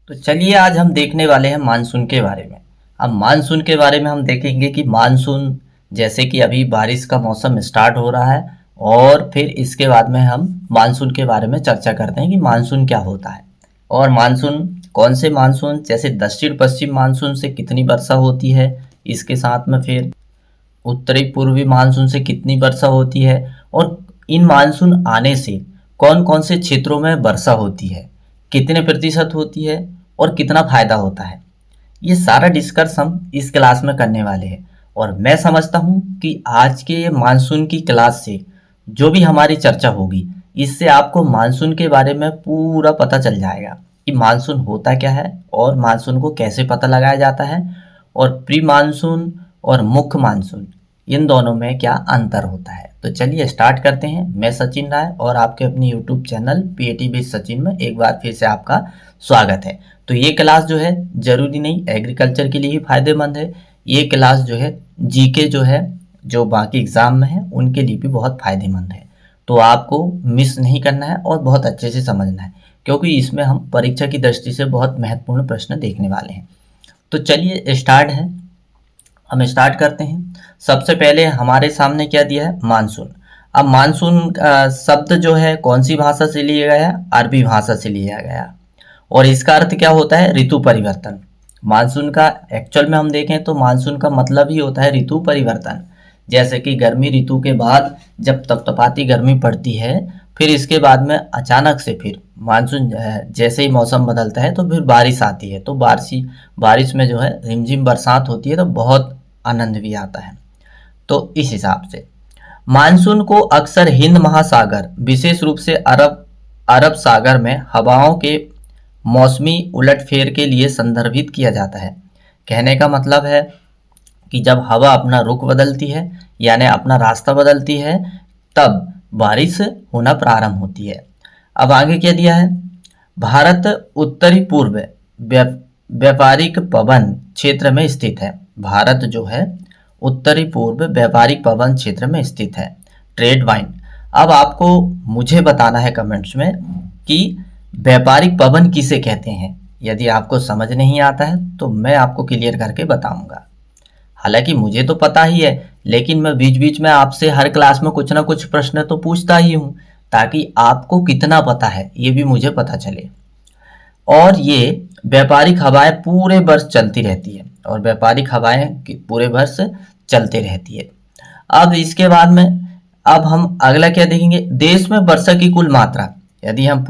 तो चलिए आज हम देखने वाले हैं मानसून के बारे में। अब मानसून के बारे में हम देखेंगे कि मानसून जैसे कि अभी बारिश का मौसम स्टार्ट हो रहा है और फिर इसके बाद में हम मानसून के बारे में चर्चा करते हैं कि मानसून क्या होता है और मानसून कौन से मानसून जैसे दक्षिण पश्चिम मानसून से कितनी वर्षा होती है, इसके साथ में फिर उत्तरी पूर्वी मानसून से कितनी वर्षा होती है और इन मानसून आने से कौन कौन से क्षेत्रों में वर्षा होती है, कितने प्रतिशत होती है और कितना फायदा होता है। ये सारा डिस्कस हम इस क्लास में करने वाले हैं और मैं समझता हूँ कि आज के ये मानसून की क्लास से जो भी हमारी चर्चा होगी इससे आपको मानसून के बारे में पूरा पता चल जाएगा कि मानसून होता क्या है और मानसून को कैसे पता लगाया जाता है और प्री मानसून और मुख्य मानसून इन दोनों में क्या अंतर होता है। तो चलिए स्टार्ट करते हैं। मैं सचिन राय और आपके अपने YouTube channel PAT with Sachin में एक बार फिर से आपका स्वागत है। तो ये क्लास जो है ज़रूरी नहीं एग्रीकल्चर के लिए ही फायदेमंद है, ये क्लास जो है जीके जो है जो बाकी एग्ज़ाम में है उनके लिए भी बहुत फायदेमंद है। तो आपको मिस नहीं करना है और बहुत अच्छे से समझना है क्योंकि इसमें हम परीक्षा की दृष्टि से बहुत महत्वपूर्ण प्रश्न देखने वाले हैं। तो चलिए स्टार्ट है, हम स्टार्ट करते हैं। सबसे पहले हमारे सामने क्या दिया है, मानसून। अब मानसून शब्द जो है कौन सी भाषा से लिया गया है, अरबी भाषा से लिया गया और इसका अर्थ क्या होता है, ऋतु परिवर्तन। मानसून का एक्चुअल में हम देखें तो मानसून का मतलब ही होता है ऋतु परिवर्तन। जैसे कि गर्मी ऋतु के बाद जब तपतपाती गर्मी पड़ती है फिर इसके बाद में अचानक से फिर मानसून जैसे ही मौसम बदलता है तो फिर बारिश आती है। तो बारिश में जो है रिमझिम बरसात होती है तो बहुत आनंद भी आता है। तो इस हिसाब से मानसून को अक्सर हिंद महासागर विशेष रूप से अरब अरब सागर में हवाओं के मौसमी उलटफेर के लिए संदर्भित किया जाता है। कहने का मतलब है कि जब हवा अपना रुख बदलती है यानी अपना रास्ता बदलती है तब बारिश होना प्रारंभ होती है। अब आगे क्या दिया है, भारत उत्तरी पूर्व व्यापारिक पवन क्षेत्र में स्थित है। भारत जो है उत्तरी पूर्व व्यापारिक पवन क्षेत्र में स्थित है, ट्रेड वाइन। अब आपको मुझे बताना है कमेंट्स में कि व्यापारिक पवन किसे कहते हैं। यदि आपको समझ नहीं आता है तो मैं आपको क्लियर करके बताऊंगा। हालांकि मुझे तो पता ही है लेकिन मैं बीच बीच में आपसे हर क्लास में कुछ ना कुछ प्रश्न तो पूछता ही हूँ ताकि आपको कितना पता है ये भी मुझे पता चले। और ये व्यापारिक हवाएं पूरे वर्ष चलती रहती है और व्यापारिक हवाएं पूरे वर्ष चलते रहती है। अब इसके बाद में अब हम अगला क्या देखेंगे, देश में वर्षा की कुल मात्रा। यदि हम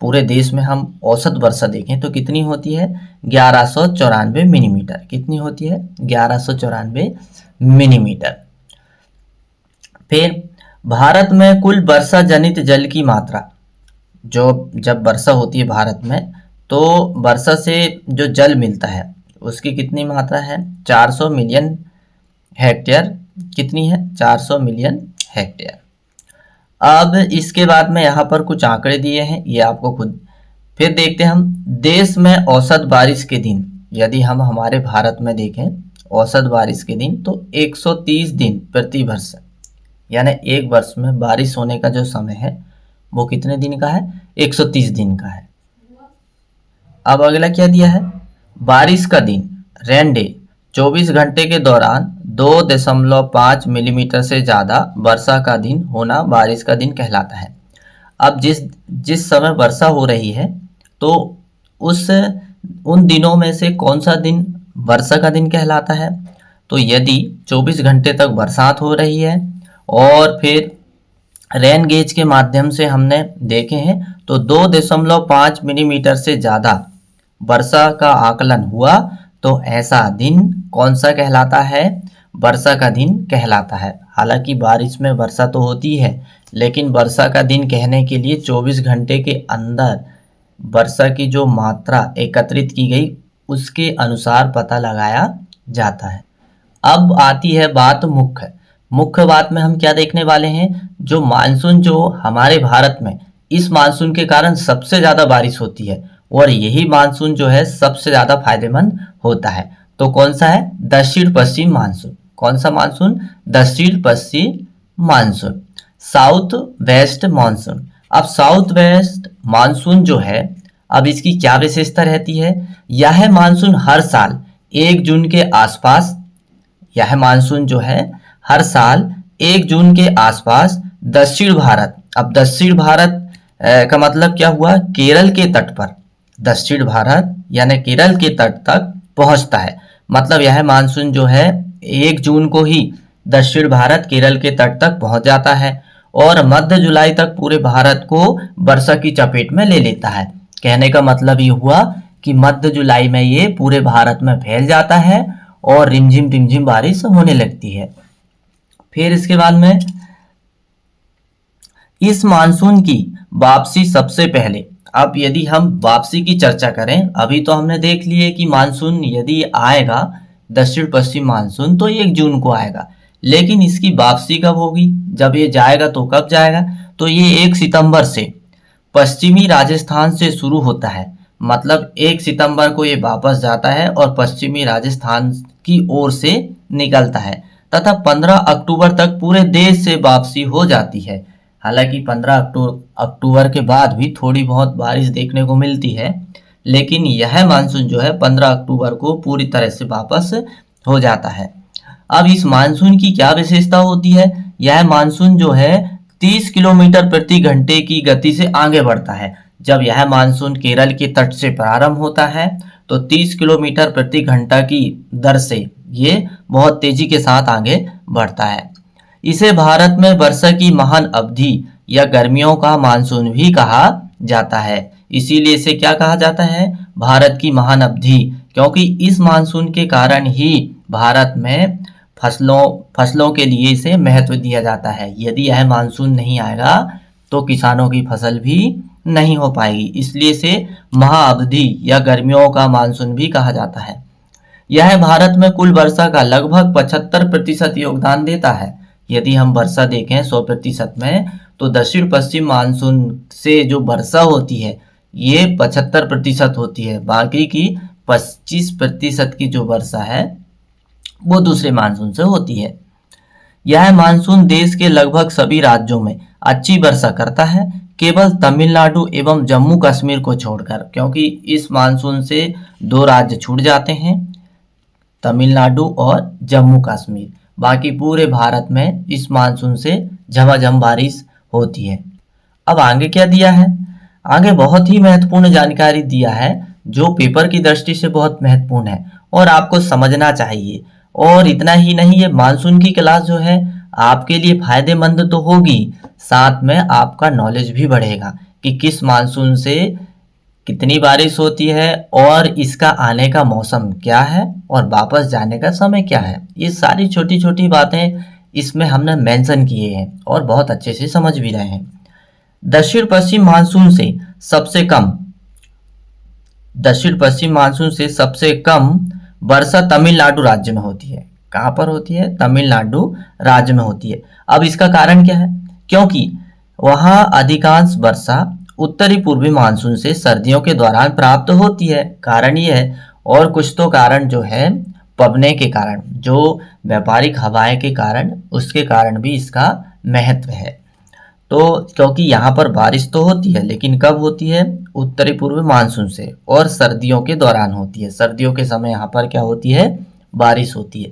पूरे देश में हम औसत वर्षा देखें तो कितनी होती है, 1194 मिलीमीटर। कितनी होती है, 1194 मिलीमीटर। फिर भारत में कुल वर्षा जनित जल की मात्रा, जो जब वर्षा होती है भारत में तो वर्षा से जो जल मिलता है उसकी कितनी मात्रा है, 400 मिलियन हेक्टेयर। कितनी है, 400 मिलियन हेक्टेयर। अब इसके बाद में यहाँ पर कुछ आंकड़े दिए हैं, ये आपको खुद फिर देखते हैं हम। देश में औसत बारिश के दिन, यदि हम हमारे भारत में देखें औसत बारिश के दिन तो 130 दिन प्रति वर्ष, यानी एक वर्ष में बारिश होने का जो समय है वो कितने दिन का है, 130 दिन का है। अब अगला क्या दिया है, बारिश का दिन, रेन डे, 24 घंटे के दौरान 2.5 मिलीमीटर से ज़्यादा वर्षा का दिन होना बारिश का दिन कहलाता है। अब जिस समय वर्षा हो रही है तो उन दिनों में से कौन सा दिन वर्षा का दिन कहलाता है। तो यदि 24 घंटे तक बरसात हो रही है और फिर रेन गेज के माध्यम से हमने देखे हैं तो 2.5 मिलीमीटर से ज़्यादा वर्षा का आकलन हुआ तो ऐसा दिन कौन सा कहलाता है, वर्षा का दिन कहलाता है। हालांकि बारिश में वर्षा तो होती है लेकिन वर्षा का दिन कहने के लिए 24 घंटे के अंदर वर्षा की जो मात्रा एकत्रित की गई उसके अनुसार पता लगाया जाता है। अब आती है बात मुख्य बात में हम क्या देखने वाले हैं, जो मानसून जो हमारे भारत में इस मानसून के कारण सबसे ज़्यादा बारिश होती है और यही मानसून जो है सबसे ज़्यादा फायदेमंद होता है। तो कौन सा है, दक्षिण पश्चिम मानसून। कौन सा मानसून, दक्षिण पश्चिम मानसून, साउथ वेस्ट मानसून। अब साउथ वेस्ट मानसून जो है अब इसकी क्या विशेषता रहती है? यह मानसून हर साल 1 जून के आसपास, यह मानसून जो है हर साल 1 जून के आसपास दक्षिण भारत, अब दक्षिण भारत का मतलब क्या हुआ? केरल के तट पर, दक्षिण भारत यानी केरल के तट तक पहुंचता है। मतलब यह मानसून जो है 1 जून को ही दक्षिण भारत केरल के तट तक पहुंच जाता है और मध्य जुलाई तक पूरे भारत को वर्षा की चपेट में ले लेता है। कहने का मतलब ये हुआ कि मध्य जुलाई में ये पूरे भारत में फैल जाता है और रिमझिम रिमझिम बारिश होने लगती है। फिर इसके बाद में इस मानसून की वापसी सबसे पहले, अब यदि हम वापसी की चर्चा करें, अभी तो हमने देख लिए कि मानसून यदि आएगा दक्षिण पश्चिम मानसून तो 1 जून को आएगा, लेकिन इसकी वापसी कब होगी? जब ये जाएगा तो कब जाएगा? तो ये 1 सितंबर से पश्चिमी राजस्थान से शुरू होता है। मतलब 1 सितंबर को ये वापस जाता है और पश्चिमी राजस्थान की ओर से निकलता है तथा 15 अक्टूबर तक पूरे देश से वापसी हो जाती है। हालांकि 15 अक्टूबर के बाद भी थोड़ी बहुत बारिश देखने को मिलती है, लेकिन यह मानसून जो है 15 अक्टूबर को पूरी तरह से वापस हो जाता है। अब इस मानसून की क्या विशेषता होती है? यह मानसून जो है 30 किलोमीटर प्रति घंटे की गति से आगे बढ़ता है। जब यह मानसून केरल के तट से प्रारंभ होता है तो 30 किलोमीटर प्रति घंटा की दर से ये बहुत तेजी के साथ आगे बढ़ता है। इसे भारत में वर्षा की महान अवधि या गर्मियों का मानसून भी कहा जाता है। इसीलिए इसे क्या कहा जाता है? भारत की महान अवधि, क्योंकि इस मानसून के कारण ही भारत में फसलों के लिए इसे महत्व दिया जाता है। यदि यह मानसून नहीं आएगा तो किसानों की फसल भी नहीं हो पाएगी, इसलिए इसे महाअवधि या गर्मियों का मानसून भी कहा जाता है। यह भारत में कुल वर्षा का लगभग 75% योगदान देता है। यदि हम वर्षा देखें 100% में, तो दक्षिण पश्चिम मानसून से जो वर्षा होती है ये 75% होती है। बाकी की 25% की जो वर्षा है वो दूसरे मानसून से होती है। यह मानसून देश के लगभग सभी राज्यों में अच्छी वर्षा करता है, केवल तमिलनाडु एवं जम्मू कश्मीर को छोड़कर, क्योंकि इस मानसून से 2 राज्य छूट जाते हैं, तमिलनाडु और जम्मू कश्मीर। बाकी पूरे भारत में इस मानसून से झमाझम बारिश होती है। अब आगे क्या दिया है? आगे बहुत ही महत्वपूर्ण जानकारी दिया है जो पेपर की दृष्टि से बहुत महत्वपूर्ण है और आपको समझना चाहिए। और इतना ही नहीं, ये मानसून की क्लास जो है आपके लिए फायदेमंद तो होगी, साथ में आपका नॉलेज भी बढ़ेगा कि किस मानसून से कितनी बारिश होती है और इसका आने का मौसम क्या है और वापस जाने का समय क्या है। ये सारी छोटी छोटी बातें इसमें हमने मेंशन किए हैं और बहुत अच्छे से समझ भी रहे हैं। दक्षिण पश्चिम मानसून से सबसे कम वर्षा तमिलनाडु राज्य में होती है। कहाँ पर होती है? तमिलनाडु राज्य में होती है। अब इसका कारण क्या है? क्योंकि वहाँ अधिकांश वर्षा उत्तरी पूर्वी मानसून से सर्दियों के दौरान प्राप्त होती है। कारण ये है, और कुछ तो कारण जो है पवने के कारण, जो व्यापारिक हवाएं के कारण, उसके कारण भी इसका महत्व है। तो क्योंकि यहाँ पर बारिश तो होती है, लेकिन कब होती है? उत्तरी पूर्वी मानसून से, और सर्दियों के दौरान होती है। सर्दियों के समय यहाँ पर क्या होती है? बारिश होती है।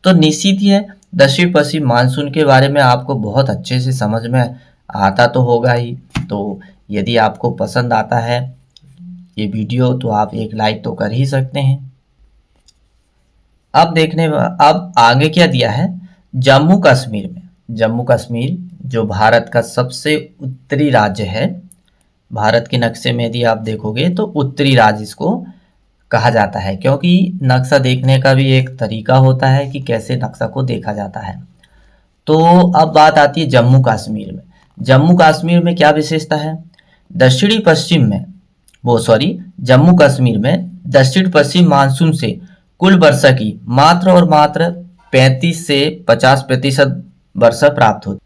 तो निश्चित ही है दक्षिण पश्चिम मानसून के बारे में आपको बहुत अच्छे से समझ में आता तो होगा ही। तो यदि आपको पसंद आता है ये वीडियो तो आप एक लाइक तो कर ही सकते हैं। अब आगे क्या दिया है? जम्मू कश्मीर जो भारत का सबसे उत्तरी राज्य है, भारत के नक्शे में यदि आप देखोगे तो उत्तरी राज्य इसको कहा जाता है, क्योंकि नक्शा देखने का भी एक तरीका होता है कि कैसे नक्शा को देखा जाता है। तो अब बात आती है जम्मू कश्मीर में। जम्मू कश्मीर में क्या विशेषता है? जम्मू कश्मीर में दक्षिण पश्चिम मानसून से कुल वर्षा की मात्र 35 से 50% वर्षा प्राप्त होती।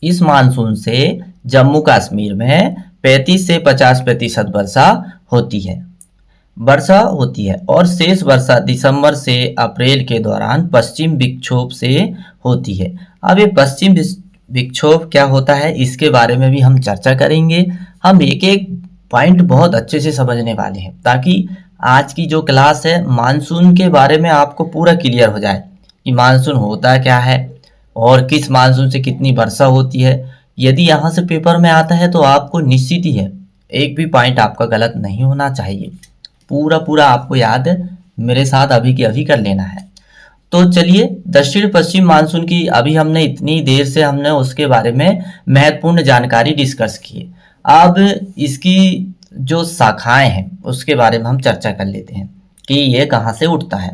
इस मानसून से जम्मू कश्मीर में 35 से 50% वर्षा होती है और शेष वर्षा दिसंबर से अप्रैल के दौरान पश्चिम विक्षोभ से होती है। अब ये पश्चिम विक्षोभ क्या होता है इसके बारे में भी हम चर्चा करेंगे। हम एक एक पॉइंट बहुत अच्छे से समझने वाले हैं, ताकि आज की जो क्लास है मानसून के बारे में आपको पूरा क्लियर हो जाए कि मानसून होता क्या है और किस मानसून से कितनी वर्षा होती है। यदि यहाँ से पेपर में आता है तो आपको निश्चित ही है, एक भी पॉइंट आपका गलत नहीं होना चाहिए। पूरा पूरा आपको याद मेरे साथ अभी के अभी कर लेना है। तो चलिए, दक्षिण पश्चिम मानसून की अभी हमने इतनी देर से हमने उसके बारे में महत्वपूर्ण जानकारी डिस्कस की। अब इसकी जो शाखाएं हैं उसके बारे में हम चर्चा कर लेते हैं कि ये कहाँ से उठता है।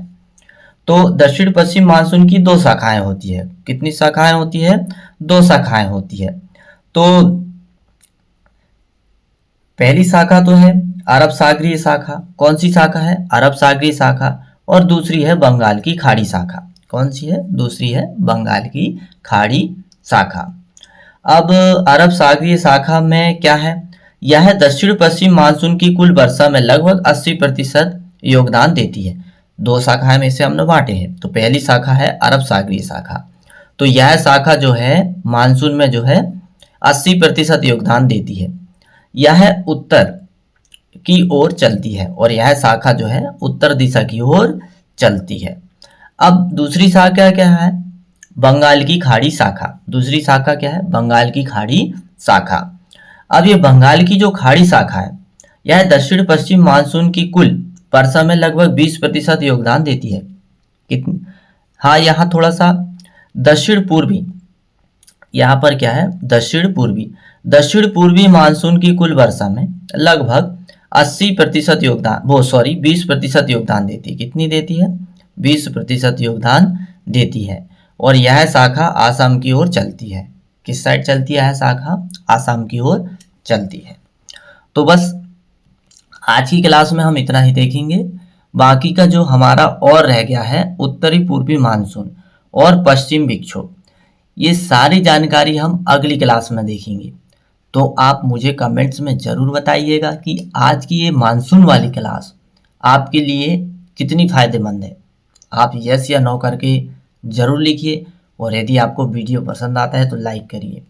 तो दक्षिण पश्चिम मानसून की दो शाखाएं होती है। कितनी शाखाएं होती है? दो शाखाएं होती है। तो पहली शाखा तो है अरब सागरीय शाखा। कौन सी शाखा है? अरब सागरीय शाखा। और दूसरी है बंगाल की खाड़ी शाखा। कौन सी है? दूसरी है बंगाल की खाड़ी शाखा। अब अरब सागरीय शाखा में क्या है? यह दक्षिण पश्चिम मानसून की कुल वर्षा में लगभग 80% योगदान देती है। दो शाखाएं में से हमने बांटे हैं। तो पहली शाखा है अरब सागरीय शाखा। तो यह शाखा जो है मानसून में जो है 80% योगदान देती है। यह उत्तर की ओर चलती है और यह शाखा जो है उत्तर दिशा की ओर चलती है। अब दूसरी शाखा क्या है? बंगाल की खाड़ी शाखा। दूसरी शाखा क्या है? बंगाल की खाड़ी शाखा। अब ये बंगाल की जो खाड़ी शाखा है यह दक्षिण पश्चिम मानसून की कुल वर्षा में लगभग 20% योगदान देती है। कितनी? हाँ, यहाँ थोड़ा सा दक्षिण पूर्वी, यहाँ पर क्या है? दक्षिण पूर्वी मानसून की कुल वर्षा में लगभग 80% योगदान 20% योगदान देती है। कितनी देती है? 20% योगदान देती है। और यह शाखा आसाम की ओर चलती है। किस साइड चलती है यह शाखा? आसाम की ओर चलती है। तो बस आज की क्लास में हम इतना ही देखेंगे। बाकी का जो हमारा और रह गया है उत्तरी पूर्वी मानसून और पश्चिम विक्षोभ, ये सारी जानकारी हम अगली क्लास में देखेंगे। तो आप मुझे कमेंट्स में ज़रूर बताइएगा कि आज की ये मानसून वाली क्लास आपके लिए कितनी फ़ायदेमंद है। आप यस या नो करके ज़रूर लिखिए। और यदि आपको वीडियो पसंद आता है तो लाइक करिए।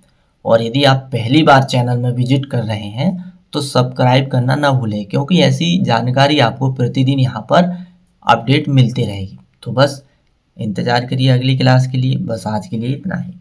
और यदि आप पहली बार चैनल में विजिट कर रहे हैं तो सब्सक्राइब करना ना भूलें, क्योंकि ऐसी जानकारी आपको प्रतिदिन यहाँ पर अपडेट मिलती रहेगी। तो बस इंतज़ार करिए अगली क्लास के लिए। बस आज के लिए इतना ही।